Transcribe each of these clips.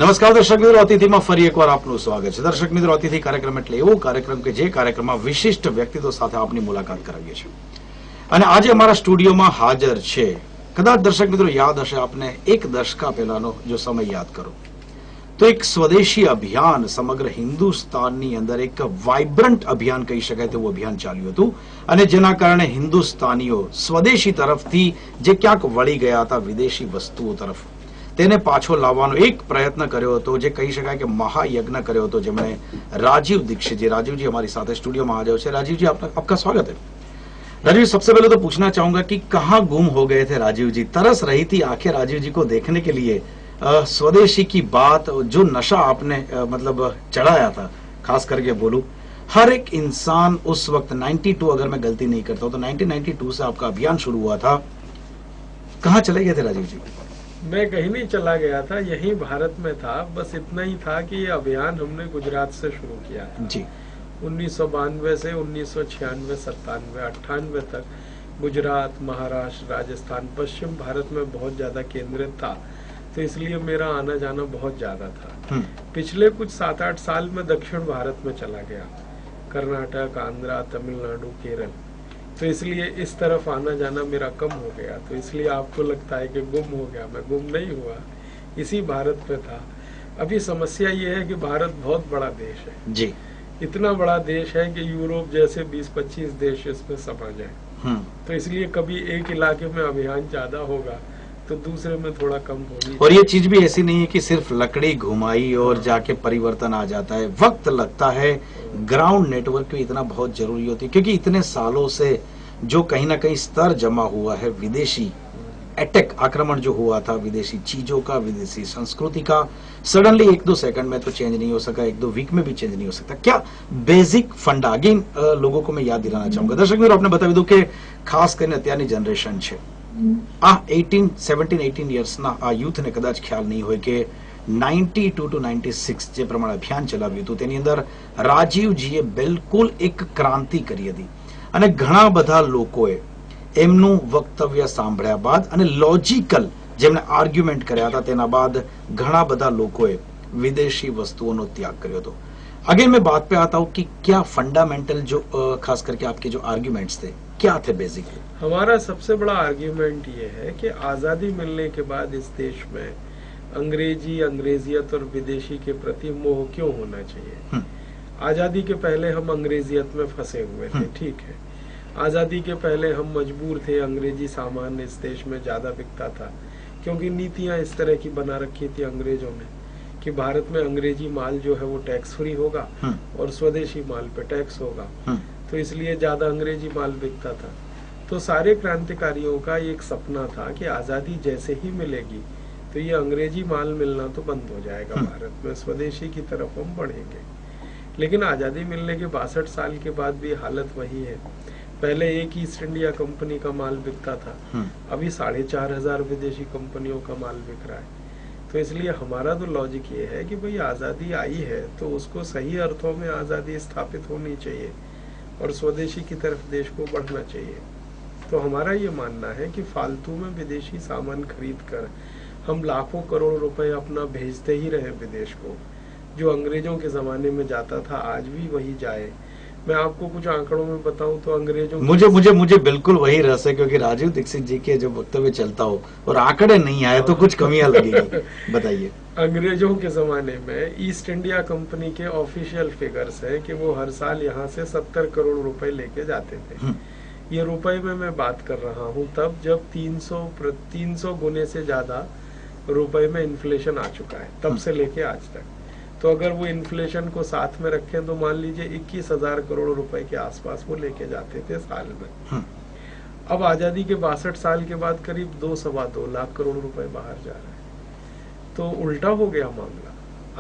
નમસ્કાર દર્શક મિત્રો, અતિથિમાં ફરી એકવાર આપનું સ્વાગત છે. દર્શક મિત્રો, અતિથિ કાર્યક્રમ એટલે એવો કાર્યક્રમ કે જે કાર્યક્રમમાં વિશિષ્ટ વ્યક્તિત્વ સાથે આપની મુલાકાત કરાવીએ છીએ. અને આજે અમારા સ્ટુડિયોમાં હાજર છે, કદાચ દર્શક મિત્રો યાદ હશે આપને, એક દશકા પહેલાનો જો સમય યાદ કરો તો એક સ્વદેશી અભિયાન સમગ્ર હિન્દુસ્તાનની અંદર એક વાઇબ્રન્ટ અભિયાન કહી શકાય તેવું અભિયાન ચાલ્યું હતું. અને જેના કારણે હિન્દુસ્તાનીઓ સ્વદેશી તરફથી જે ક્યાંક વળી ગયા હતા વિદેશી વસ્તુઓ તરફ, તેને પાછો લાવવાનો એક પ્રયત્ન કર્યો હતો, જે કહી શકાય કે મહાયજ્ઞ કર્યો હતો, જેમણે राजीव दीक्षित जी. राजीव जी हमारे साथ स्टूडियो में आ जाओ छे. राजीव जी, आपका स्वागत है. राजीव जी, सबसे पहले तो पूछना चाहूंगा कि कहाँ गुम हो गए थे राजीव जी? तरस रही थी आंखें राजीव जी को देखने के लिए. स्वदेशी की बात, जो नशा आपने मतलब चढ़ाया था, खास करके बोलूं, हर एक इंसान उस वक्त 92, अगर मैं गलती नहीं करता हूं तो 1992 से आपका अभियान शुरू हुआ था. कहाँ चले गए थे राजीव जी? मैं कहीं नहीं चला गया था, यही भारत में था. बस इतना ही था कि ये अभियान हमने गुजरात से शुरू किया था जी. 1992 से 1996, 97, 98 तक गुजरात, महाराष्ट्र, राजस्थान, पश्चिम भारत में बहुत ज्यादा केंद्रित था, तो इसलिए मेरा आना जाना बहुत ज्यादा था. पिछले कुछ 7-8 साल में दक्षिण भारत में चला गया, कर्नाटक, आंध्रा, तमिलनाडु, केरल, तो इसलिए इस तरफ आना जाना मेरा कम हो गया. तो इसलिए आपको लगता है कि गुम हो गया. मैं गुम नहीं हुआ, इसी भारत में था. अभी समस्या ये है कि भारत बहुत बड़ा देश है जी. इतना बड़ा देश है कि यूरोप जैसे 20-25 देश इसमें समा जाए. तो इसलिए कभी एक इलाके में अभियान ज्यादा होगा तो दूसरे में थोड़ा कम होगी. और ये चीज भी ऐसी नहीं है कि सिर्फ लकड़ी घुमाई और जाके परिवर्तन आ जाता है. वक्त लगता है, ग्राउंड नेटवर्क भी इतना बहुत जरूरी होती है, क्योंकि इतने सालों से जो कहीं ना कहीं स्तर जमा हुआ है, विदेशी अटैक, आक्रमण जो हुआ था, विदेशी चीजों का, विदेशी संस्कृति का, सडनली 1-2 सेकंड में तो चेंज नहीं हो सका, 1-2 वीक में भी चेंज नहीं हो सकता. क्या बेसिक फंडा, अगेन लोगों को मैं याद दिलाना चाहूंगा. दर्शक મિત્રો, आपने बताવી દઉં કે ખાસ કરીને અત્યારની જનરેશન છે, આ 17-18 યર્સના આ યુથને કદાચ ખ્યાલ નહીં હોય કે 92 to 96 જે પ્રમાણે અભિયાન ચલાવ્યું હતું, તેની અંદર રાજીવજીએ બિલકુલ એક ક્રાંતિ કરી હતી. અને ઘણા બધા લોકોએ એમનું વક્તવ્ય સાંભળ્યા બાદ અને લોજિકલ જેમણે આર્ગ્યુમેન્ટ કર્યા હતા તેના બાદ ઘણા બધા લોકોએ વિદેશી વસ્તુઓનો ત્યાગ કર્યો હતો. अगेन मैं बात पे आता हूँ कि क्या फंडामेंटल जो खास करके आपके जो आर्ग्यूमेंट्स थे, क्या थे बेसिक? हमारा सबसे बड़ा आर्ग्यूमेंट ये है कि आजादी मिलने के बाद इस देश में अंग्रेजी, अंग्रेजियत और विदेशी के प्रति मोह क्यों होना चाहिए. आजादी के पहले हम अंग्रेजियत में फंसे हुए थे, ठीक है. आजादी के पहले हम मजबूर थे, अंग्रेजी सामान इस देश में ज्यादा बिकता था, क्योंकि नीतियां इस तरह की बना रखी थी अंग्रेजों ने कि भारत में अंग्रेजी माल जो है वो टैक्स फ्री होगा और स्वदेशी माल पे टैक्स होगा. तो इसलिए ज्यादा अंग्रेजी माल बिकता था. तो सारे क्रांतिकारियों का एक सपना था कि आजादी जैसे ही मिलेगी तो ये अंग्रेजी माल मिलना तो बंद हो जाएगा, भारत में स्वदेशी की तरफ हम बढ़ेंगे. लेकिन आजादी मिलने के 62 साल के बाद भी हालत वही है. पहले एक ईस्ट इंडिया कंपनी का माल बिकता था, अभी 4,500 विदेशी कंपनियों का माल बिक रहा है. तो इसलिए हमारा तो लॉजिक ये है कि भाई आजादी आई है तो उसको सही अर्थों में आजादी स्थापित होनी चाहिए और स्वदेशी की तरफ देश को बढ़ना चाहिए. तो हमारा ये मानना है कि फालतू में विदेशी सामान खरीद कर हम लाखों करोड़ रुपए अपना भेजते ही रहे विदेश को. जो अंग्रेजों के जमाने में जाता था आज भी वही जाए. मैं आपको कुछ आंकड़ों में बताऊं तो अंग्रेजों मुझे बिल्कुल वही रस है, क्योंकि राजीव दीक्षित जी के जब वक्तव्य चलता हो और आंकड़े नहीं आए तो कुछ कमियां लगेगी. बताइए. अंग्रेजों के जमाने में ईस्ट इंडिया कंपनी के ऑफिशियल फिगर्स है कि वो हर साल यहाँ से 70 करोड़ रुपए लेके जाते थे. ये रुपए में मैं बात कर रहा हूँ तब जब 300 गुने से ज्यादा रुपए में इन्फ्लेशन आ चुका है, तब से लेके आज तक. तो अगर वो इन्फ्लेशन को साथ में रखें तो मान लीजिए 21,000 करोड़ रुपए के आसपास वो लेके जाते थे साल में. अब आजादी के 62 साल के बाद करीब 2-2.25 लाख करोड़ रुपए बाहर जा रहे हैं. तो उल्टा हो गया मामला.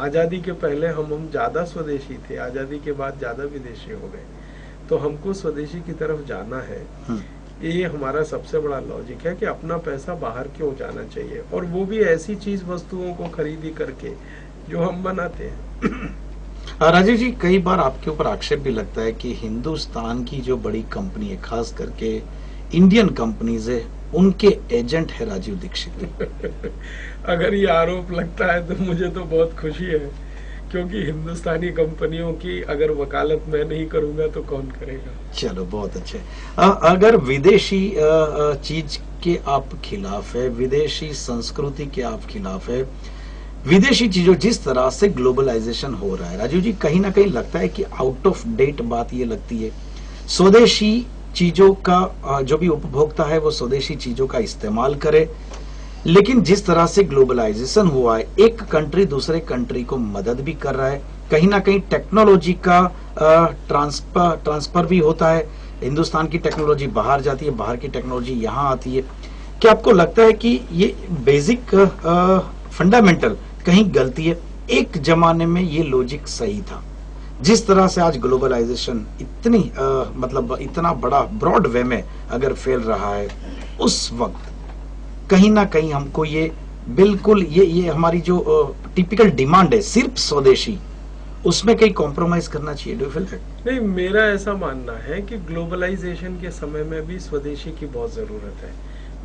आजादी के पहले हम ज्यादा स्वदेशी थे, आजादी के बाद ज्यादा विदेशी हो गए. तो हमको स्वदेशी की तरफ जाना है. ये हमारा सबसे बड़ा लॉजिक है कि अपना पैसा बाहर क्यों जाना चाहिए, और वो भी ऐसी चीज वस्तुओं को खरीदी करके जो हम बनाते हैं. राजीव जी, कई बार आपके ऊपर आक्षेप भी लगता है कि हिंदुस्तान की जो बड़ी कंपनी है, खास करके इंडियन कंपनीज है, उनके एजेंट है राजीव दीक्षित। अगर ये आरोप लगता है तो मुझे तो बहुत खुशी है, क्योंकि हिंदुस्तानी कंपनियों की अगर वकालत मैं नहीं करूंगा तो कौन करेगा। चलो बहुत अच्छे। अगर विदेशी चीज के आप खिलाफ है, विदेशी संस्कृति के आप खिलाफ है, विदेशी चीजों जिस तरह से ग्लोबलाइजेशन हो रहा है राजीव जी, कहीं ना कहीं लगता है कि आउट ऑफ डेट बात ये लगती है। स्वदेशी चीजों का जो भी उपभोक्ता है वो स्वदेशी चीजों का इस्तेमाल करे, लेकिन जिस तरह से ग्लोबलाइजेशन हुआ है, एक कंट्री दूसरे कंट्री को मदद भी कर रहा है, कहीं ना कहीं टेक्नोलॉजी का ट्रांसफर भी होता है। हिंदुस्तान की टेक्नोलॉजी बाहर जाती है, बाहर की टेक्नोलॉजी यहाँ आती है। क्या आपको लगता है कि ये बेसिक फंडामेंटल कहीं गलती है? एक जमाने में ये लॉजिक सही था, जिस तरह से आज ग्लोबलाइजेशन इतनी मतलब इतना बड़ा ब्रॉड वे में अगर फैल रहा है, उस वक्त कहीं ना कहीं हमको ये बिल्कुल ये हमारी जो टिपिकल डिमांड है सिर्फ स्वदेशी, उसमें कहीं कॉम्प्रोमाइज करना चाहिए? Do feel that? नहीं, मेरा ऐसा मानना है कि ग्लोबलाइजेशन के समय में भी स्वदेशी की बहुत जरूरत है।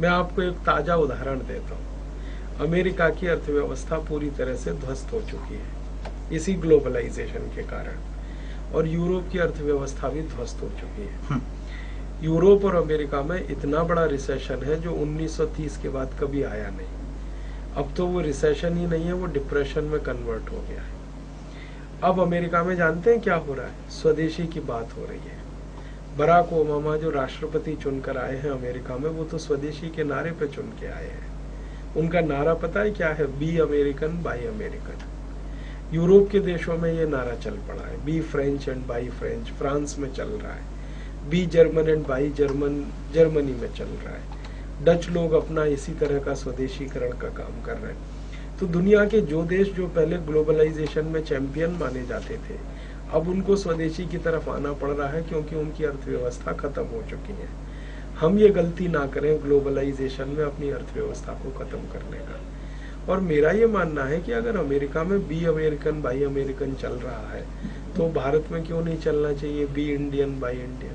मैं आपको एक ताजा उदाहरण देता हूँ। अमेरिका की अर्थव्यवस्था पूरी तरह से ध्वस्त हो चुकी है इसी ग्लोबलाइजेशन के कारण, और यूरोप की अर्थव्यवस्था भी ध्वस्त हो चुकी है। यूरोप और अमेरिका में इतना बड़ा रिसेशन है जो 1930 के बाद कभी आया नहीं। अब तो वो रिसेशन ही नहीं है, वो डिप्रेशन में कन्वर्ट हो गया है। अब अमेरिका में जानते हैं क्या हो रहा है? स्वदेशी की बात हो रही है। बराक ओबामा जो राष्ट्रपति चुनकर आए हैं अमेरिका में, वो तो स्वदेशी के नारे पे चुन के आए हैं। उनका नारा पता है क्या है? Be American buy American. Europe के देशों में ये नारा चल पड़ा है, be French and buy French. France में चल रहा है, be German and buy German Germany में चल रहा है। डच लोग अपना इसी तरह का स्वदेशीकरण का काम कर रहे हैं। तो दुनिया के जो देश जो पहले ग्लोबलाइजेशन में चैंपियन माने जाते थे, अब उनको स्वदेशी की तरफ आना पड़ रहा है, क्योंकि उनकी अर्थव्यवस्था खत्म हो चुकी है। हम ये गलती ना करें ग्लोबलाइजेशन में अपनी अर्थव्यवस्था को खत्म करने का। और मेरा ये मानना है कि अगर अमेरिका में बी अमेरिकन बाई अमेरिकन चल रहा है, तो भारत में क्यों नहीं चलना चाहिए बी इंडियन बाई इंडियन?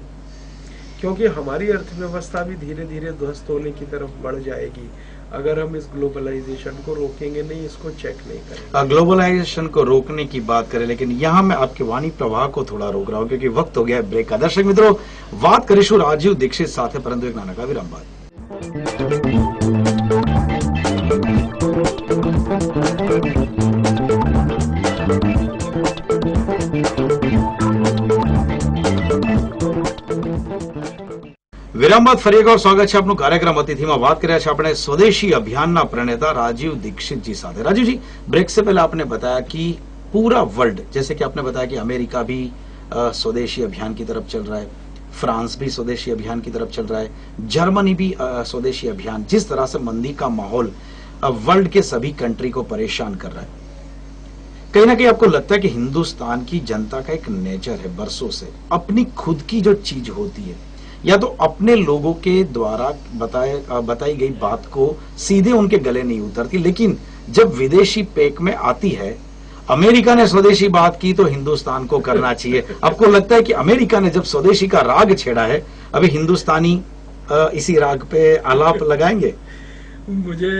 क्योंकि हमारी अर्थव्यवस्था भी धीरे धीरे ध्वस्त होने की तरफ बढ़ जाएगी अगर हम इस ग्लोबलाइजेशन को रोकेंगे नहीं, इसको चेक नहीं करेंगे। ग्लोबलाइजेशन को रोकने की बात करें, लेकिन यहाँ मैं आपके वाणी प्रवाह को थोड़ा रोक रहा हूँ क्योंकि वक्त हो गया है ब्रेक का। दर्शक मित्रों, बात करीશું राजीव दीक्षित સાથે, પરંતુ એક નાનકડા વિરામ બાદ। વિરામ બાદ ફરી એકવાર સ્વાગત છે આપનું કાર્યક્રમ અતિથિમાં। વાત કર્યા છે આપણે સ્વદેશી અભિયાનના પ્રણેતા રાजीव दीक्षित जी साथ। राजीव जी, ब्रेक से पहले आपने बताया कि पूरा वर्ल्ड, जैसे कि आपने बताया कि अमेरिका भी स्वदेशी अभियान की तरफ चल रहा है, फ्रांस भी स्वदेशी अभियान की तरफ चल रहा है, जर्मनी भी स्वदेशी अभियान, जिस तरह से मंदी का माहौल वर्ल्ड के सभी कंट्री को परेशान कर रहा है, कहीं ना कहीं आपको लगता है कि हिंदुस्तान की जनता का एक नेचर है बरसों से, अपनी खुद की जो चीज होती है या तो अपने लोगों के द्वारा बताई गई बात को सीधे उनके गले नहीं उतरती, लेकिन जब विदेशी पेक में आती है, अमेरिका ने स्वदेशी बात की तो हिंदुस्तान को करना चाहिए। आपको लगता है कि अमेरिका ने जब स्वदेशी का राग छेड़ा है, अभी हिंदुस्तानी इसी राग पे आलाप लगाएंगे? मुझे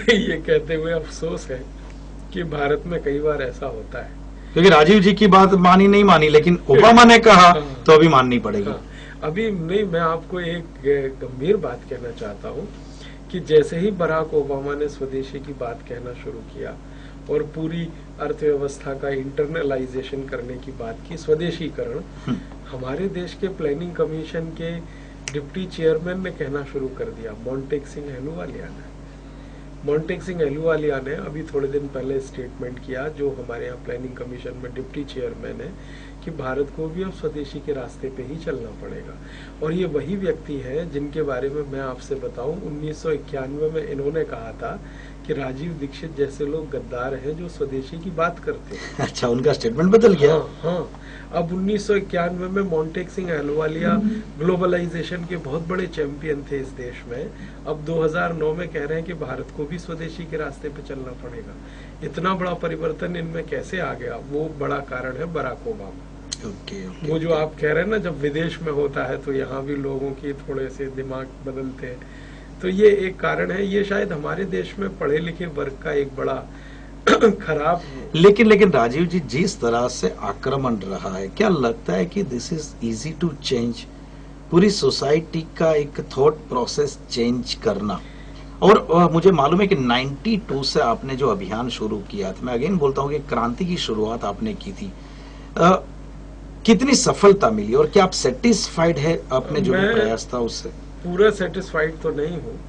ये कहते हुए अफसोस है कि भारत में कई बार ऐसा होता है, क्योंकि राजीव जी की बात मानी नहीं मानी, लेकिन ओबामा ने कहा तो अभी माननी पड़ेगी। अभी नहीं, मैं आपको एक गंभीर बात कहना चाहता हूँ कि जैसे ही बराक ओबामा ने स्वदेशी की बात कहना शुरू किया और पूरी अर्थव्यवस्था का इंटरनलाइजेशन करने की बात की, स्वदेशीकरण, हमारे देश के प्लानिंग कमीशन के डिप्टी चेयरमैन ने कहना शुरू कर दिया, मोंटेक सिंह अहलूवालिया ने। मोंटेक सिंह अहलूवालिया ने अभी थोड़े दिन पहले स्टेटमेंट किया, जो हमारे यहाँ प्लानिंग कमीशन में डिप्टी चेयरमैन है, कि भारत को भी अब स्वदेशी के रास्ते पे ही चलना पड़ेगा। और ये वही व्यक्ति हैं जिनके बारे में मैं आपसे बताऊं, 1991 में इन्होंने कहा था कि राजीव दीक्षित जैसे लोग गद्दार हैं जो स्वदेशी की बात करते हैं। अच्छा, उनका स्टेटमेंट बदल गया? हाँ। अब 1991 में मोंटेक सिंह अहलूवालिया ग्लोबलाइजेशन के बहुत बड़े चैंपियन थे इस देश में। अब 2009 में कह रहे हैं कि भारत को भी स्वदेशी के रास्ते पे चलना पड़ेगा। इतना बड़ा परिवर्तन इनमें कैसे आ गया? वो बड़ा कारण है बराक ओबामा। वो जो आप कह रहे हैं ना, जब विदेश में होता है तो यहाँ भी लोगों की थोड़े से दिमाग बदलते हैं। तो ये एक कारण है, ये शायद हमारे देश में पढ़े लिखे वर्ग का एक बड़ा खराब। लेकिन राजीव जी, जिस तरह से आक्रमण रहा है, क्या लगता है कि this is easy to change? पूरी सोसाइटी का एक थॉट प्रोसेस चेंज करना। और मुझे मालूम है कि 92 से आपने जो अभियान शुरू किया था, मैं अगेन बोलता हूँ कि क्रांति की शुरुआत आपने की थी, कितनी सफलता मिली और क्या आप सेटिस्फाइड है आपने जो भी प्रयास था उससे? पूरा सेटिस्फाइड तो नहीं हूँ,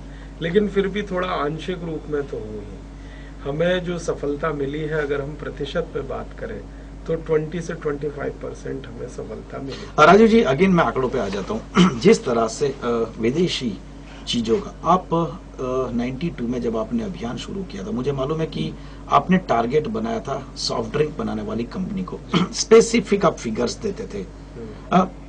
लेकिन फिर भी थोड़ा आंशिक रूप में तो हूँ ही। हमें जो सफलता मिली है, अगर हम प्रतिशत पे बात करें तो 20 से 25% हमें सफलता मिली। राजीव जी, अगेन मैं आंकड़ों पे आ जाता हूँ। जिस तरह से विदेशी चीजों का आप 92 में जब आपने अभियान शुरू किया था, मुझे मालूम है कि आपने टारगेट बनाया था सॉफ्ट ड्रिंक बनाने वाली कंपनी को, स्पेसिफिक आप फिगर्स देते थे।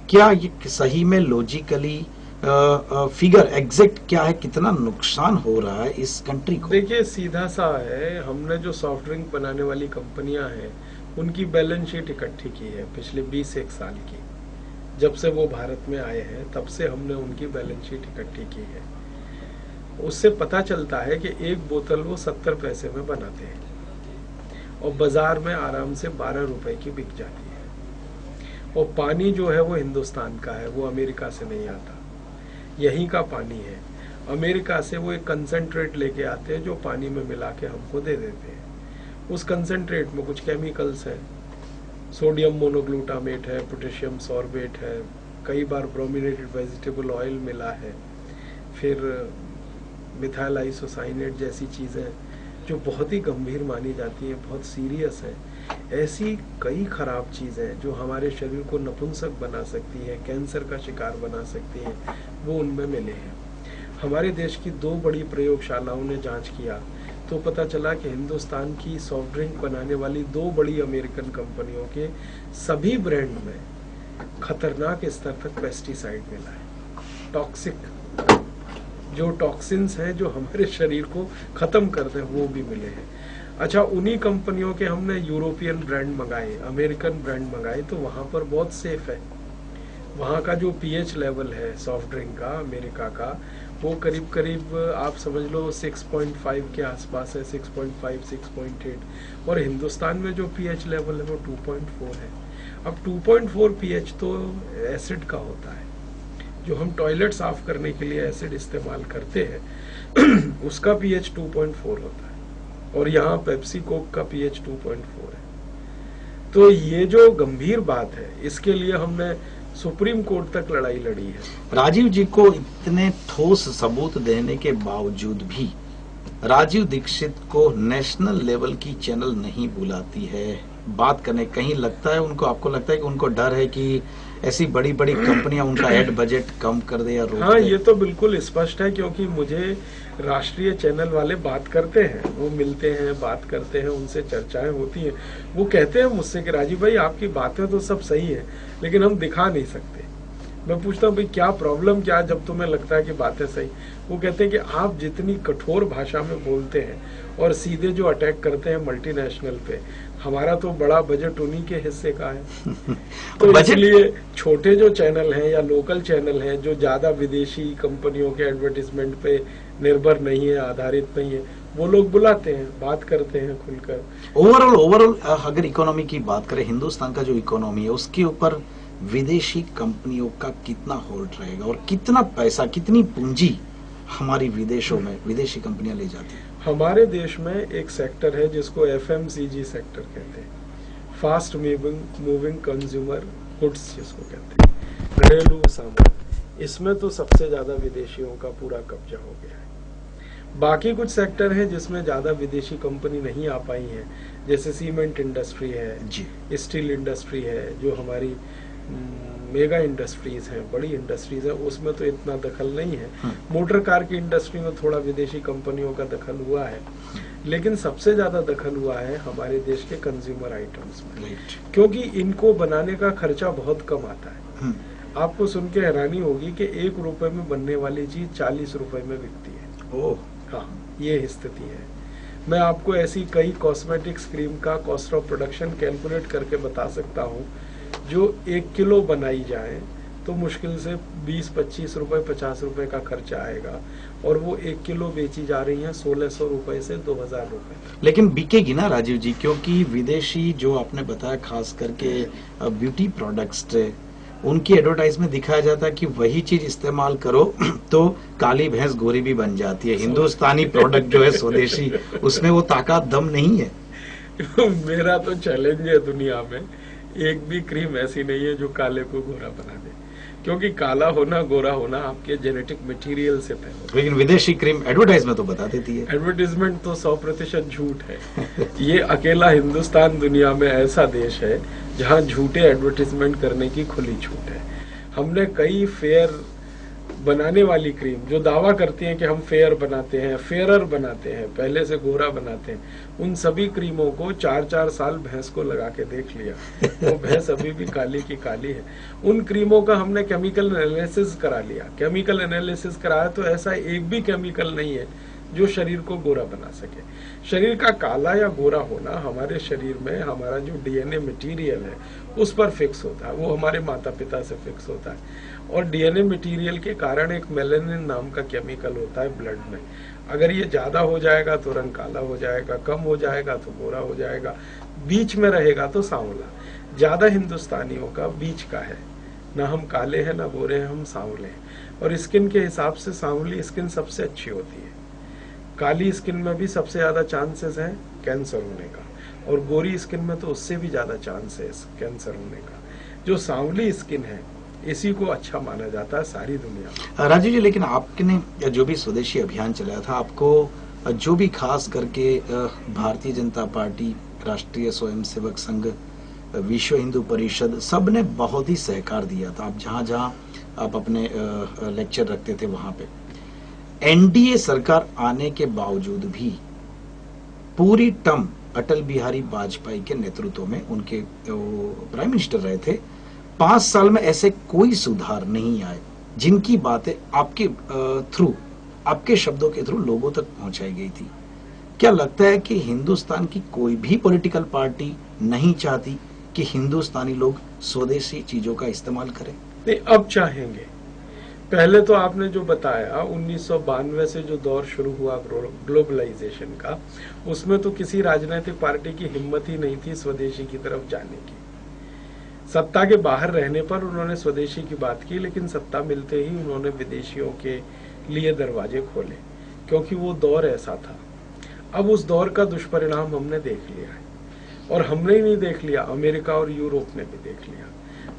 क्या ये सही में लॉजिकली फिगर एग्जैक्ट क्या है, कितना नुकसान हो रहा है इस कंट्री को? देखिए, सीधा सा है, हमने जो सॉफ्ट ड्रिंक बनाने वाली कंपनियां हैं उनकी बैलेंस शीट इकट्ठी की है पिछले 20-1 साल की। जब से वो भारत में आए हैं तब से हमने उनकी बैलेंस शीट इकट्ठी की है। उससे पता चलता है कि एक बोतल वो 70 पैसे में बनाते हैं और बाजार में आराम से 12 रुपए की बिक जाती है। और पानी जो है वो हिंदुस्तान का है, वो अमेरिका से नहीं आता, यहीं का पानी है। अमेरिका से वो एक कंसंट्रेट लेके आते हैं जो पानी में मिला के हमको दे देते हैं। उस कंसंट्रेट में कुछ केमिकल्स हैं, सोडियम मोनोग्लूटामेट है, पोटेशियम सॉर्बेट है, कई बार ब्रोमिनेटेड वेजिटेबल ऑयल मिला है, फिर मिथाइल आइसोसाइनेट जैसी चीज़ें जो बहुत ही गंभीर मानी जाती हैं, बहुत सीरियस है। ऐसी कई खराब चीज़ें जो हमारे शरीर को नपुंसक बना सकती हैं, कैंसर का शिकार बना सकती हैं, वो उनमें मिले हैं। हमारे देश की 2 बड़ी प्रयोगशालाओं ने जांच किया तो पता चला कि हिंदुस्तान की सॉफ्ट ड्रिंक बनाने वाली 2 बड़ी अमेरिकन कंपनियों के सभी ब्रांड में खतरनाक स्तर तक पेस्टिसाइड मिला है। टॉक्सिक जो टॉक्सिन्स हैं जो हमारे शरीर को खत्म करते हैं, वो भी मिले हैं। अच्छा, उन्हीं कंपनियों के हमने यूरोपियन ब्रांड मंगाए, अमेरिकन ब्रांड मंगाए, तो वहाँ पर बहुत सेफ है। वहाँ का जो पीएच लेवल है सॉफ्ट ड्रिंक का, अमेरिका का, वो करीब करीब आप समझ लो 6.5 के आसपास है, 6.5, 6.8। और हिंदुस्तान में जो पीएच लेवल है वो 2.4 है। अब 2.4 पीएच तो एसिड का होता है, जो हम टॉयलेट साफ करने के लिए एसिड इस्तेमाल करते हैं उसका पीएच 2.4 होता है, और यहाँ पेप्सी कोक का पीएच 2.4 है। तो ये जो गंभीर बात है, इसके लिए हमने सुप्रीम कोर्ट तक लड़ाई लड़ी है। राजीव जी को इतने ठोस सबूत देने के बावजूद भी राजीव दीक्षित को नेशनल लेवल की चैनल नहीं बुलाती है बात करने। कहीं लगता है उनको, आपको लगता है कि उनको डर है कि ऐसी बड़ी बड़ी कंपनियां उनका एड बजट कम कर दे या रोक दे? हाँ, ये तो बिल्कुल स्पष्ट है, क्योंकि मुझे राष्ट्रीय चैनल वाले बात करते हैं, वो मिलते हैं, बात करते हैं, उनसे चर्चाएं होती हैं। वो कहते हैं मुझसे कि राजीव भाई, आपकी बातें तो सब सही है, लेकिन हम दिखा नहीं सकते। मैं पूछता हूँ भाई क्या प्रॉब्लम क्या, जब तुम्हें लगता है कि बातें सही? वो कहते हैं कि आप जितनी कठोर भाषा में बोलते हैं और सीधे जो अटैक करते हैं मल्टीनेशनल पे, हमारा तो बड़ा बजट उन्हीं के हिस्से का है। तो इसलिए छोटे जो चैनल हैं या लोकल चैनल हैं जो ज्यादा विदेशी कंपनियों के एडवर्टीजमेंट पे निर्भर नहीं है, आधारित नहीं है, वो लोग बुलाते हैं, बात करते हैं खुलकर। ओवरऑल अगर इकोनॉमी की बात करें, हिंदुस्तान का जो इकोनॉमी है उसके ऊपर विदेशी कंपनियों का कितना होल्ड रहेगा और कितना पैसा, कितनी पूंजी हमारी विदेशों में विदेशी कंपनियां ले जाती हैं? हमारे देश में एक सेक्टर है जिसको FMCG सेक्टर कहते हैं, फास्ट मूविंग कंज्यूमर गुड्स जिसको कहते हैं, घरेलू सामान। इसमें तो सबसे ज्यादा विदेशियों का पूरा कब्जा हो गया है। बाकी कुछ सेक्टर है जिसमें ज्यादा विदेशी कंपनी नहीं आ पाई है, जैसे सीमेंट इंडस्ट्री है जी, स्टील इंडस्ट्री है, जो हमारी मेगा इंडस्ट्रीज हैं, बड़ी इंडस्ट्रीज हैं, उसमें तो इतना दखल नहीं है। मोटर कार की इंडस्ट्री में थोड़ा विदेशी कंपनियों का दखल हुआ है, लेकिन सबसे ज्यादा दखल हुआ है हमारे देश के कंज्यूमर आइटम्स में, क्योंकि इनको बनाने का खर्चा बहुत कम आता है। आपको सुन के हैरानी होगी कि 1 रुपए में बनने वाली चीज 40 रुपए में बिकती है। ओह हाँ, ये स्थिति है। मैं आपको ऐसी कई कॉस्मेटिक्स क्रीम का कॉस्ट ऑफ प्रोडक्शन कैलकुलेट करके बता सकता हूँ, जो 1 किलो बनाई जाए तो मुश्किल से 20-25 रुपए 50 रुपए का खर्चा आएगा, और वो 1 किलो बेची जा रही है 1600 रुपए से 2000 रुपए। लेकिन बिकेगी ना राजीव जी, क्योंकि विदेशी जो आपने बताया खास करके ब्यूटी प्रोडक्ट्स थे, उनकी एडवर्टाइज में दिखाया जाता है कि वही चीज इस्तेमाल करो तो काली भैंस गोरी भी बन जाती है। हिंदुस्तानी प्रोडक्ट जो है स्वदेशी, उसमें वो ताकत दम नहीं है। मेरा तो चैलेंज है, दुनिया में एक भी क्रीम ऐसी नहीं है जो काले को गोरा बना दे, क्योंकि काला होना गोरा होना आपके जेनेटिक मटेरियल से तय होता है। लेकिन विदेशी क्रीम एडवर्टाइज में तो बता देती है। एडवर्टीजमेंट तो 100% झूठ है। ये अकेला हिंदुस्तान दुनिया में ऐसा देश है जहां झूठे एडवर्टीजमेंट करने की खुली छूट है। हमने कई फेयर बनाने वाली क्रीम जो दावा करती हैं कि हम फेयर बनाते हैं, फेयरर बनाते हैं, पहले से गोरा बनाते हैं, उन सभी क्रीमों को 4-4 साल भैंस को लगा के देख लिया, वो भैंस अभी भी काली की काली है। उन क्रीमों का हमने केमिकल एनालिसिस करा लिया। केमिकल एनालिसिस कराया तो ऐसा एक भी केमिकल नहीं है जो शरीर को गोरा बना सके। शरीर का काला या गोरा होना हमारे शरीर में हमारा जो डीएनए मटेरियल है उस पर फिक्स होता है, वो हमारे माता पिता से फिक्स होता है। और डीएनए मटेरियल के कारण एक मेलानिन नाम का केमिकल होता है ब्लड में। अगर ये ज्यादा हो जाएगा तो रंग काला हो जाएगा, कम हो जाएगा तो गोरा हो जाएगा, बीच में रहेगा तो सांवला। ज्यादा हिंदुस्तानियों का बीच का है, ना हम काले हैं ना गोरे हैं, हम सांवले हैं। और स्किन के हिसाब से सांवली स्किन सबसे अच्छी होती है। काली स्किन में भी सबसे ज्यादा चांसेस है कैंसर होने का, और गोरी स्किन में तो उससे भी ज्यादा चांस है कैंसर होने का। जो सांवली स्किन है इसी को अच्छा माना जाता है सारी दुनिया में। राजीव जी, लेकिन आपने जो भी स्वदेशी अभियान चलाया था, आपको जो भी खास करके भारतीय जनता पार्टी, राष्ट्रीय स्वयंसेवक संघ, विश्व हिंदू परिषद, सब ने बहुत ही सहकार दिया था। आप जहां जहां आप अपने लेक्चर रखते थे वहां पे एनडीए सरकार आने के बावजूद भी पूरी टर्म अटल बिहारी वाजपेयी के नेतृत्व में, उनके प्राइम मिनिस्टर रहे थे, 5 साल में ऐसे कोई सुधार नहीं आए जिनकी बातें आपके थ्रू, आपके शब्दों के थ्रू लोगों तक पहुंचाई गई थी। क्या लगता है कि हिंदुस्तान की कोई भी पॉलिटिकल पार्टी नहीं चाहती कि हिंदुस्तानी लोग स्वदेशी चीजों का इस्तेमाल करें? नहीं, अब चाहेंगे। पहले तो आपने जो बताया 1992 से जो दौर शुरू हुआ ग्लोबलाइजेशन का, उसमें तो किसी राजनीतिक पार्टी की हिम्मत ही नहीं थी स्वदेशी की तरफ जाने की। सत्ता के बाहर रहने पर उन्होंने स्वदेशी की बात की, लेकिन सत्ता मिलते ही उन्होंने विदेशियों के लिए दरवाजे खोले, क्योंकि वो दौर ऐसा था। अब उस दौर का दुष्परिणाम हमने देख लिया है, और हमने ही नहीं देख लिया, अमेरिका और यूरोप ने भी देख लिया।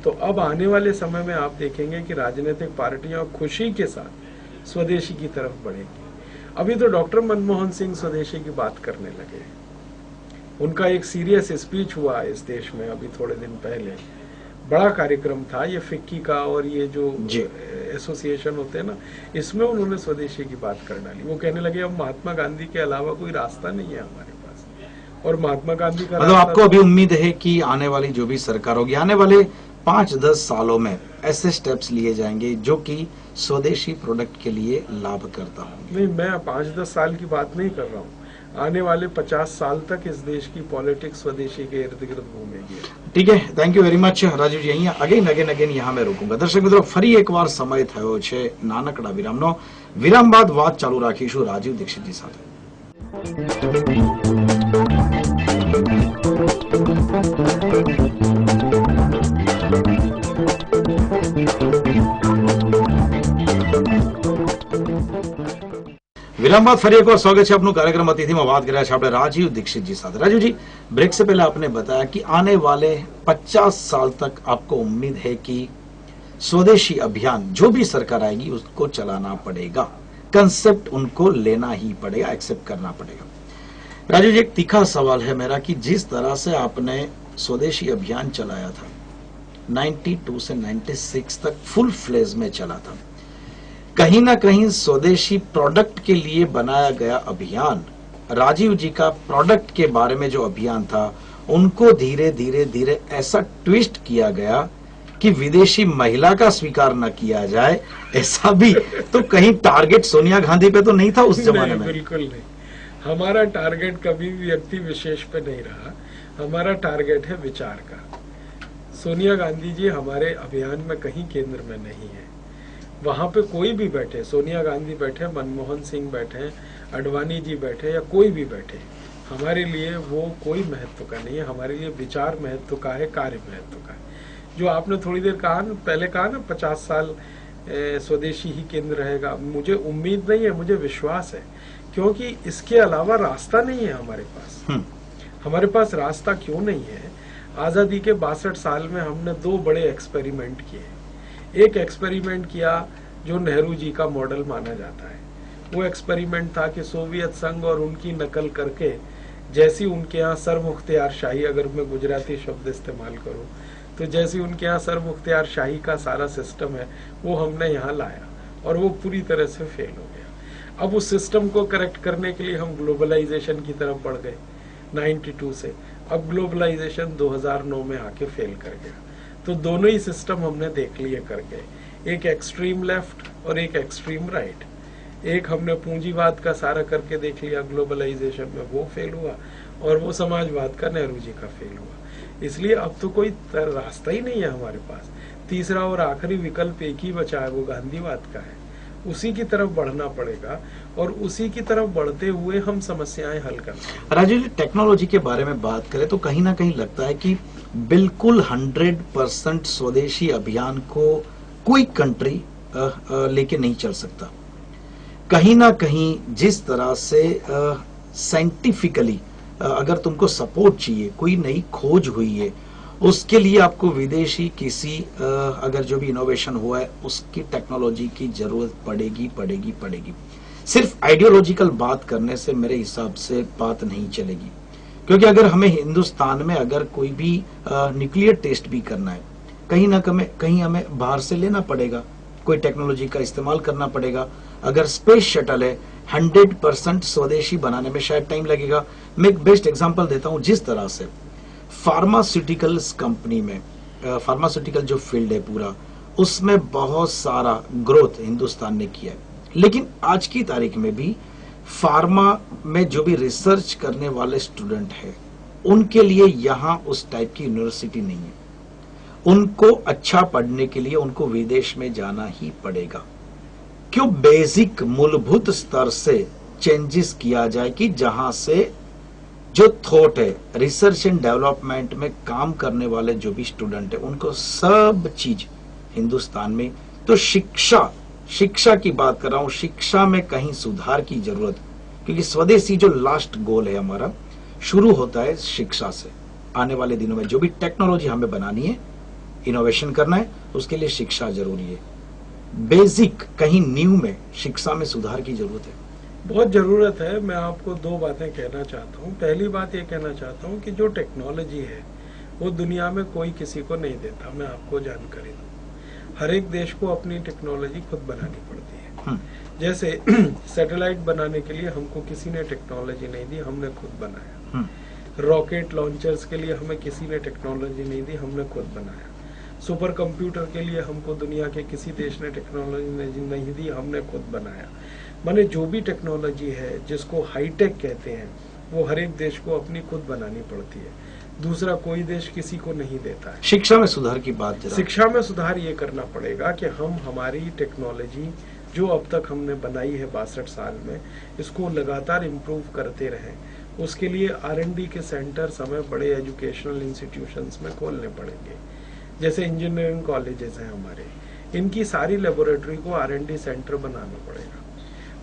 तो अब आने वाले समय में आप देखेंगे कि राजनीतिक पार्टियां खुशी के साथ स्वदेशी की तरफ बढ़ेंगी। अभी तो डॉक्टर मनमोहन सिंह स्वदेशी की बात करने लगे। उनका एक सीरियस स्पीच हुआ इस देश में अभी थोड़े दिन पहले, बड़ा कार्यक्रम था ये फिक्की का, और ये जो एसोसिएशन होते हैं ना, इसमें उन्होंने स्वदेशी की बात कर डाली। वो कहने लगे अब महात्मा गांधी के अलावा कोई रास्ता नहीं है हमारे पास, और महात्मा गांधी का मतलब आपको अभी उम्मीद है कि आने वाली जो भी सरकार होगी, आने वाले 5-10 सालों में ऐसे स्टेप्स लिए जाएंगे जो कि स्वदेशी प्रोडक्ट के लिए लाभ करता हूँ? नहीं, मैं 5-10 साल की बात नहीं कर रहा हूँ, आने वाले 50 साल तक इस देश की पॉलिटिक्स स्वदेशी के इर्द गिर्द घूमेगी। ठीक है, thank you very much Rajeev ji. અહીંયા અગેન यहाँ मैं रोकूंगा। दर्शक મિત્રો, ફરી એકવાર સમય થયો છે નાનકડા વિરામનો। વિરામ બાદ વાત ચાલુ રાખીશું રાજીવ દીક્ષિતજી સાથે। વિરામ બાદ ફરી એકવાર સ્વાગત છે આપનું કાર્યક્રમ અતિથિમાં। વાત કર્યા છે આપણે રાજીવ દીક્ષિતજી સાથે। राजीव जी, ब्रेक से पहले आपने बताया कि आने वाले 50 साल तक आपको उम्मीद है कि स्वदेशी अभियान जो भी सरकार आएगी उसको चलाना पड़ेगा, कंसेप्ट उनको लेना ही पड़ेगा, एक्सेप्ट करना पड़ेगा। राजीव जी, एक तीखा सवाल है मेरा कि जिस तरह से आपने स्वदेशी अभियान चलाया था, 92 से 96 तक फुल फ्लेज में चला था, कहीं ना कहीं स्वदेशी प्रोडक्ट के लिए बनाया गया अभियान, राजीव जी का प्रोडक्ट के बारे में जो अभियान था, उनको धीरे धीरे धीरे ऐसा ट्विस्ट किया गया कि विदेशी महिला का स्वीकार न किया जाए, ऐसा भी तो कहीं टारगेट सोनिया गांधी पे तो नहीं था उस जमाने में? बिल्कुल नहीं, हमारा टारगेट कभी भी व्यक्ति विशेष पे नहीं रहा, हमारा टारगेट है विचार का। सोनिया गांधी जी हमारे अभियान में कहीं केंद्र में नहीं है। वहां पे कोई भी बैठे, सोनिया गांधी बैठे, मनमोहन सिंह बैठे, अडवाणी जी बैठे या कोई भी बैठे, हमारे लिए वो कोई महत्व का नहीं है। हमारे लिए विचार महत्व का है, कार्य महत्व का है। जो आपने थोड़ी देर कहा ना, पहले कहा ना 50 साल स्वदेशी ही केंद्र रहेगा, मुझे उम्मीद नहीं है, मुझे विश्वास है, क्योंकि इसके अलावा रास्ता नहीं है हमारे पास। हमारे पास रास्ता क्यों नहीं है? आजादी के 62 साल में हमने 2 बड़े एक्सपेरिमेंट किए। एक एक्सपेरिमेंट किया जो नेहरू जी का मॉडल माना जाता है। वो एक्सपेरिमेंट था कि सोवियत संघ और उनकी नकल करके, जैसी उनके यहाँ सरमुख्तियार शाही, अगर मैं गुजराती शब्द इस्तेमाल करूं तो जैसी उनके यहाँ सरमुख्तियार शाही का सारा सिस्टम है, वो हमने यहाँ लाया और वो पूरी तरह से फेल हो गया। अब उस सिस्टम को करेक्ट करने के लिए हम ग्लोबलाइजेशन की तरफ बढ़ गए 92 से। अब ग्लोबलाइजेशन 2009 में आके फेल कर गया। तो दोनों ही सिस्टम हमने देख लिए कर गए, एक एक्सट्रीम लेफ्ट और एक एक्सट्रीम राइट। एक हमने पूंजीवाद का सारा करके देख लिया ग्लोबलाइजेशन में, वो फेल हुआ, और वो समाजवाद का नेहरू जी का फेल हुआ। इसलिए अब तो कोई रास्ता ही नहीं है हमारे पास। तीसरा और आखिरी विकल्प एक ही बचा है, वो गांधीवाद का है। उसी की तरफ बढ़ना पड़ेगा और उसी की तरफ बढ़ते हुए हम समस्याएं हल करते हैं। राजीव जी, टेक्नोलॉजी के बारे में बात करें तो कहीं ना कहीं लगता है कि बिल्कुल 100% स्वदेशी अभियान को कोई कंट्री लेके नहीं चल सकता। कहीं ना कहीं जिस तरह से साइंटिफिकली अगर तुमको सपोर्ट चाहिए, कोई नई खोज हुई है, उसके लिए आपको विदेशी किसी अगर जो भी इनोवेशन हुआ है उसकी टेक्नोलॉजी की जरूरत पड़ेगी। सिर्फ आइडियोलॉजिकल बात करने से मेरे हिसाब से बात नहीं चलेगी, क्योंकि अगर हमें हिंदुस्तान में अगर कोई भी न्यूक्लियर टेस्ट भी करना है, कहीं हमें बाहर से लेना पड़ेगा, कोई टेक्नोलॉजी का इस्तेमाल करना पड़ेगा। अगर स्पेस शटल है 100% स्वदेशी बनाने में शायद टाइम लगेगा। मैं एक बेस्ट एग्जांपल देता हूं, जिस तरह से फार्मास्यूटिकल्स कंपनी में फार्मास्यूटिकल जो फील्ड है पूरा, उसमें बहुत सारा ग्रोथ हिंदुस्तान ने किया है, लेकिन आज की तारीख में भी फार्मा में जो भी रिसर्च करने वाले स्टूडेंट हैं, उनके लिए यहाँ उस टाइप की यूनिवर्सिटी नहीं है। उनको अच्छा पढ़ने के लिए उनको विदेश में जाना ही पड़ेगा। क्यों? बेसिक मूलभूत स्तर से चेंजेस किया जाए कि जहां से जो थॉट है, रिसर्च एंड डेवलपमेंट में काम करने वाले जो भी स्टूडेंट है, उनको सब चीज हिंदुस्तान में। तो शिक्षा की बात कर रहा हूं, शिक्षा में कहीं सुधार की जरूरत, क्योंकि स्वदेशी जो लास्ट गोल है हमारा शुरू होता है शिक्षा से। आने वाले दिनों में जो भी टेक्नोलॉजी हमें बनानी है, इनोवेशन करना है, उसके लिए शिक्षा जरूरी है। बेसिक कहीं न्यू में शिक्षा में सुधार की जरूरत है, बहुत जरूरत है। मैं आपको 2 बातें कहना चाहता हूँ। पहली बात ये कहना चाहता हूँ कि जो टेक्नोलॉजी है वो दुनिया में कोई किसी को नहीं देता। मैं आपको जानकारी दूं, हर एक देश को अपनी टेक्नोलॉजी खुद बनानी पड़ती है। जैसे सैटेलाइट बनाने के लिए हमको किसी ने टेक्नोलॉजी नहीं दी, हमने खुद बनाया। रॉकेट लॉन्चर्स के लिए हमें किसी ने टेक्नोलॉजी नहीं दी, हमने खुद बनाया। सुपर कंप्यूटर के लिए हमको दुनिया के किसी देश ने टेक्नोलॉजी नहीं दी, हमने खुद बनाया। माने जो भी टेक्नोलॉजी है जिसको हाईटेक कहते हैं, वो हर एक देश को अपनी खुद बनानी पड़ती है। दूसरा कोई देश किसी को नहीं देता है। शिक्षा में सुधार की बात, शिक्षा में सुधार ये करना पड़ेगा कि हम हमारी टेक्नोलॉजी जो अब तक हमने बनाई है 62 साल में, इसको लगातार इम्प्रूव करते रहें। उसके लिए R&D के सेंटर्स हमें बड़े एजुकेशनल इंस्टीट्यूशंस में खोलने पड़ेंगे। जैसे इंजीनियरिंग कॉलेजेस हैं हमारे, इनकी सारी लेबोरेटरी को R&D सेंटर बनाना पड़ेगा।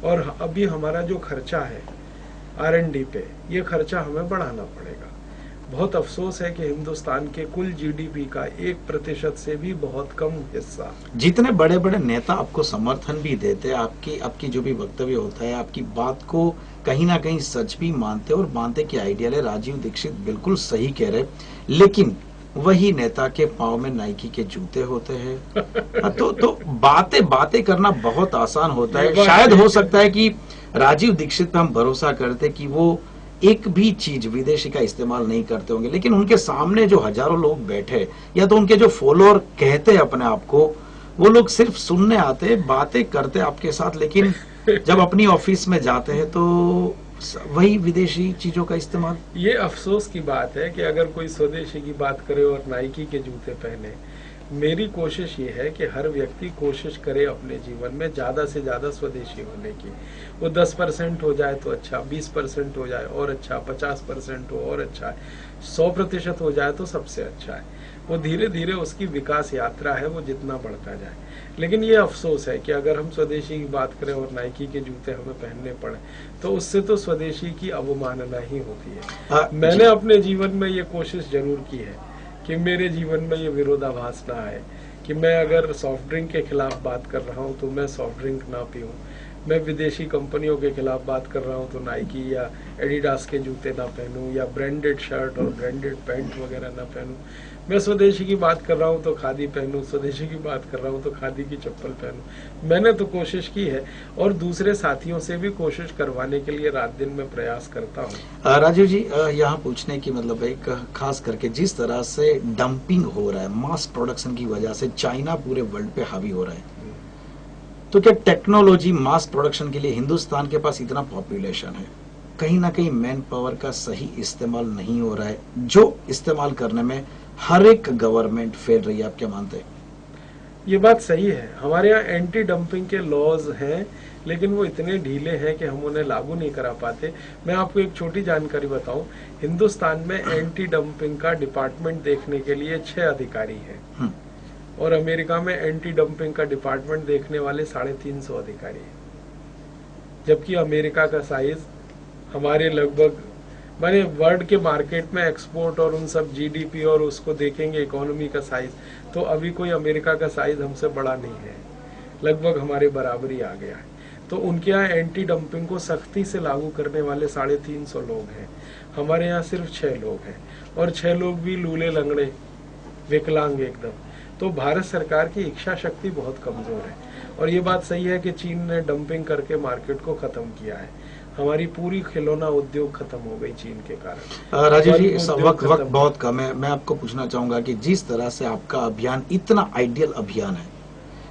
और अभी हमारा जो खर्चा है R&D पे, ये खर्चा हमें बढ़ाना पड़ेगा। बहुत अफसोस है कि हिंदुस्तान के कुल GDP का 1% से भी बहुत कम हिस्सा। जितने बड़े बड़े नेता आपको समर्थन भी देते हैं, आपकी जो भी वक्तव्य होता है, आपकी बात को कहीं ना कहीं सच भी मानते और मानते कि आइडियल है। राजीव दीक्षित बिल्कुल सही कह रहे, लेकिन वही नेता के पाँव में नाइकी के जूते होते हैं। तो बातें करना बहुत आसान होता है। शायद हो सकता है कि राजीव दीक्षित पे हम भरोसा करते कि वो एक भी चीज विदेशी का इस्तेमाल नहीं करते होंगे, लेकिन उनके सामने जो हजारों लोग बैठे या तो उनके जो फॉलोअर कहते हैं अपने आप को, वो लोग सिर्फ सुनने आते, बातें करते आपके साथ, लेकिन जब अपनी ऑफिस में जाते हैं तो वही विदेशी चीजों का इस्तेमाल। ये अफसोस की बात है कि अगर कोई स्वदेशी की बात करे और नाइकी के जूते पहने। मेरी कोशिश ये है कि हर व्यक्ति कोशिश करे अपने जीवन में ज्यादा से ज्यादा स्वदेशी होने की। वो 10% हो जाए तो अच्छा, 20% हो जाए और अच्छा, 50% हो और अच्छा है, 100% हो जाए तो सबसे अच्छा है। वो धीरे धीरे उसकी विकास यात्रा है, वो जितना बढ़ता जाए। लेकिन ये अफसोस है कि अगर हम स्वदेशी की बात करें और नाइकी के जूते हमें पहनने पड़े तो उससे तो स्वदेशी की अवमानना ही होती है। मैंने अपने जीवन में ये कोशिश जरूर की है कि मेरे जीवन में ये विरोधाभास ना आए कि मैं अगर सॉफ्ट ड्रिंक के खिलाफ बात कर रहा हूँ तो मैं सॉफ्ट ड्रिंक ना पीऊँ, मैं विदेशी कंपनियों के खिलाफ बात कर रहा हूँ तो नाइकी या एडिडास के जूते ना पहनूं या ब्रांडेड शर्ट और ब्रांडेड पैंट वगैरह ना पहनूं। मैं स्वदेशी की बात कर रहा हूँ तो खादी पहनूं, स्वदेशी की बात कर रहा हूँ तो खादी की चप्पल पहनूं। मैंने तो कोशिश की है और दूसरे साथियों से भी कोशिश करवाने के लिए रात दिन में प्रयास करता हूँ। राजीव जी, यहाँ पूछने की मतलब एक खास करके जिस तरह से डंपिंग हो रहा है मास प्रोडक्शन की वजह से, चाइना पूरे वर्ल्ड पे हावी हो रहा है, तो क्या टेक्नोलॉजी मास प्रोडक्शन के लिए हिंदुस्तान के पास इतना पॉपुलेशन है, कहीं ना कहीं मैन पावर का सही इस्तेमाल नहीं हो रहा है, जो इस्तेमाल करने में हर एक गवर्नमेंट फेल रही है? आप क्या मानते हैं? ये बात सही है। हमारे यहाँ एंटी डंपिंग के लॉज हैं लेकिन वो इतने ढीले हैं कि हम उन्हें लागू नहीं करा पाते। मैं आपको एक छोटी जानकारी बताऊं, हिंदुस्तान में एंटी डंपिंग का डिपार्टमेंट देखने के लिए 6 अधिकारी हैं और अमेरिका में एंटी डंपिंग का डिपार्टमेंट देखने वाले 350 अधिकारी हैं। जबकि अमेरिका का साइज हमारे लगभग, माने वर्ल्ड के मार्केट में एक्सपोर्ट और उन सब जीडीपी और उसको देखेंगे इकोनॉमी का साइज, तो अभी कोई अमेरिका का साइज हमसे बड़ा नहीं है, लगभग हमारे बराबर ही आ गया है। तो उनके यहाँ एंटी डंपिंग को सख्ती से लागू करने वाले 350 लोग हैं, हमारे यहाँ सिर्फ 6 लोग हैं और 6 लोग भी लूले लंगड़े विकलांग एकदम। तो भारत सरकार की इच्छा शक्ति बहुत कमजोर है और ये बात सही है कि चीन ने डंपिंग करके मार्केट को खत्म किया है। हमारी पूरी खिलौना उद्योग खत्म हो गई चीन के कारण। राजीव जी, वक्त बहुत कम है, मैं आपको पूछना चाहूंगा कि जिस तरह से आपका अभियान इतना आइडियल अभियान है,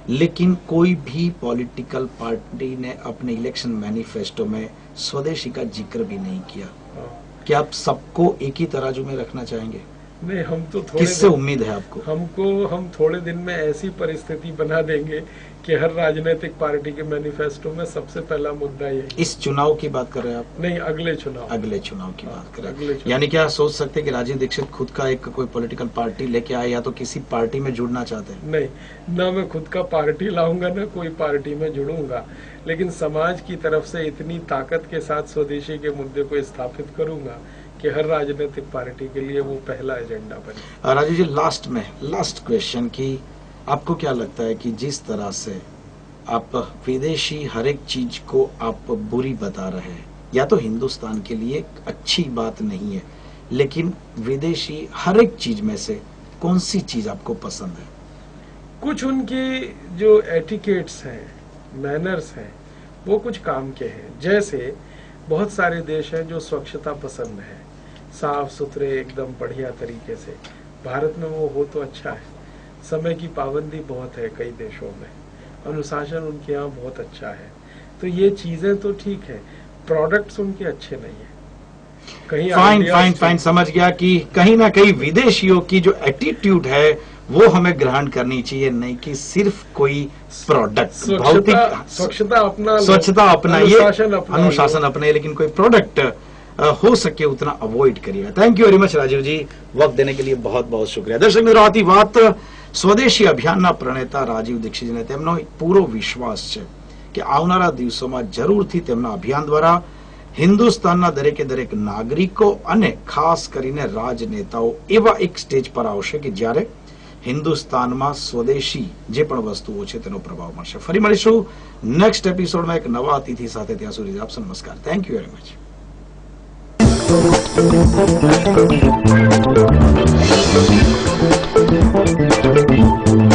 लेकिन कोई भी पॉलिटिकल पार्टी ने अपने इलेक्शन मैनिफेस्टो में स्वदेशी का जिक्र भी नहीं किया। क्या आप सबको एक ही तराजू में रखना चाहेंगे? नहीं, हम तो थोड़े, किससे उम्मीद है आपको? हम थोड़े दिन में ऐसी परिस्थिति बना देंगे कि हर राजनीतिक पार्टी के मैनिफेस्टो में सबसे पहला मुद्दा ये। इस चुनाव की बात कर रहे हैं आप? नहीं, अगले चुनाव की बात कर रहे हैं। यानी क्या सोच सकते हैं कि राजीव दीक्षित खुद का एक कोई पॉलिटिकल पार्टी लेके आए या तो किसी पार्टी में जुड़ना चाहते हैं? नहीं, ना मैं खुद का पार्टी लाऊंगा ना कोई पार्टी में जुड़ूंगा, लेकिन समाज की तरफ से इतनी ताकत के साथ स्वदेशी के मुद्दे को स्थापित करूंगा कि हर राजनीतिक पार्टी के लिए वो पहला एजेंडा बने। राजीव जी, लास्ट क्वेश्चन की आपको क्या लगता है कि जिस तरह से आप विदेशी हर एक चीज को आप बुरी बता रहे हैं, या तो हिंदुस्तान के लिए अच्छी बात नहीं है, लेकिन विदेशी हर एक चीज में से कौन सी चीज आपको पसंद है? कुछ उनकी जो एटिकेट्स हैं, मैनर्स हैं, वो कुछ काम के हैं। जैसे बहुत सारे देश हैं जो स्वच्छता पसंद है, साफ सुथरे एकदम बढ़िया तरीके से। भारत में वो हो तो अच्छा है। समय की पाबंदी बहुत है कई देशों में, अनुशासन उनके यहाँ बहुत अच्छा है। तो ये चीजें तो ठीक है, प्रोडक्ट्स उनके अच्छे नहीं है। कहीं फाइन समझ गया कि कहीं ना कहीं विदेशियों की जो एटीट्यूड है वो हमें ग्रहण करनी चाहिए, नहीं कि सिर्फ कोई प्रोडक्ट, भौतिक स्वच्छता अपना ये अनुशासन अपने, लेकिन कोई प्रोडक्ट हो सके उतना अवॉइड करिएगा। Thank you very much Rajeev ji, वक्त देने के लिए बहुत बहुत शुक्रिया। दर्शक મિત્રો, આથી વાત સ્વદેશી અભિયાનના પ્રણેતા રાજીવ દીક્ષિતજીને તેમનો પૂરો વિશ્વાસ છે કે આવનારા દિવસોમાં જરૂરથી તેમના અભિયાન દ્વારા હિન્દુસ્તાનના દરેકે દરેક નાગરિકો અને ખાસ કરીને રાજનેતાઓ એવા એક સ્ટેજ પર આવશે કે જ્યારે હિન્દુસ્તાનમાં સ્વદેશી જે પણ વસ્તુઓ છે તેનો પ્રભાવ મળશે। ફરી મળીશું નેક્સ્ટ એપિસોડમાં એક નવા અતિથિ સાથે, ત્યાં સુધી આપસન નમસ્કાર। Thank you very much. Thank you.